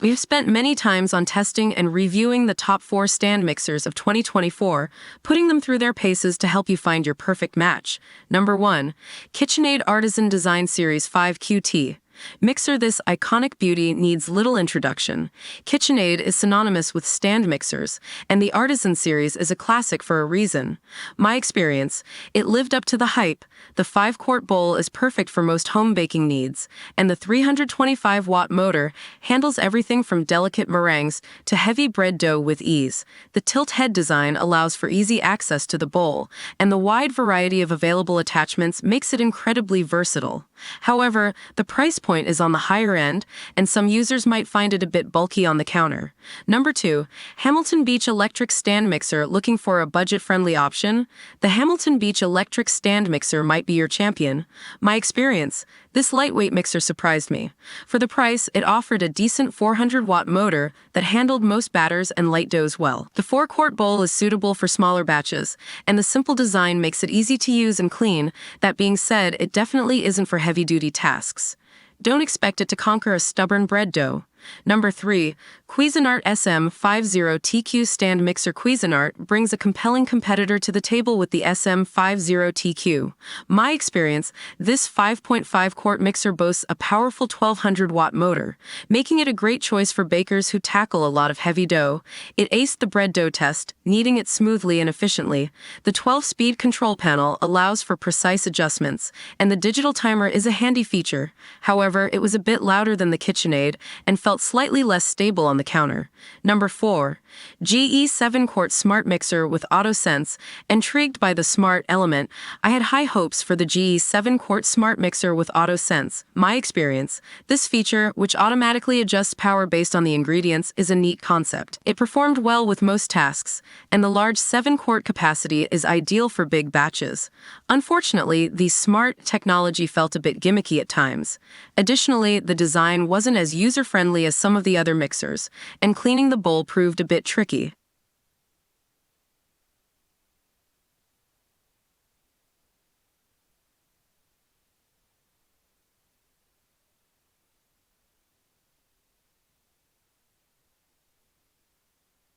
We have spent many times on testing and reviewing the top 4 stand mixers of 2024, putting them through their paces to help you find your perfect match. Number 1. KitchenAid Artisan Design Series 5 QT. Mixer. This iconic beauty needs little introduction. KitchenAid is synonymous with stand mixers, and the Artisan series is a classic for a reason. My experience, it lived up to the hype. The 5-quart bowl is perfect for most home baking needs, and the 325-watt motor handles everything from delicate meringues to heavy bread dough with ease. The tilt head design allows for easy access to the bowl, and the wide variety of available attachments makes it incredibly versatile. However, the price point is on the higher end, and some users might find it a bit bulky on the counter. Number 2. Hamilton Beach Electric Stand Mixer. Looking for a budget-friendly option? The Hamilton Beach Electric Stand Mixer might be your champion. My experience, this lightweight mixer surprised me. For the price, it offered a decent 400-watt motor that handled most batters and light doughs well. The 4-quart bowl is suitable for smaller batches, and the simple design makes it easy to use and clean. That being said, it definitely isn't for heavy-duty tasks. Don't expect it to conquer a stubborn bread dough. Number 3. Cuisinart SM50TQ Stand Mixer. Cuisinart brings a compelling competitor to the table with the SM50TQ. My experience, this 5.5-quart mixer boasts a powerful 1200-watt motor, making it a great choice for bakers who tackle a lot of heavy dough. It aced the bread dough test, kneading it smoothly and efficiently. The 12-speed control panel allows for precise adjustments, and the digital timer is a handy feature. However, it was a bit louder than the KitchenAid and felt slightly less stable on the counter. Number 4. GE 7-quart Smart Mixer with AutoSense. Intrigued by the smart element, I had high hopes for the GE 7-quart Smart Mixer with AutoSense. My experience, this feature, which automatically adjusts power based on the ingredients, is a neat concept. It performed well with most tasks, and the large 7-quart capacity is ideal for big batches. Unfortunately, the smart technology felt a bit gimmicky at times. Additionally, the design wasn't as user-friendly as some of the other mixers, and cleaning the bowl proved a bit tricky.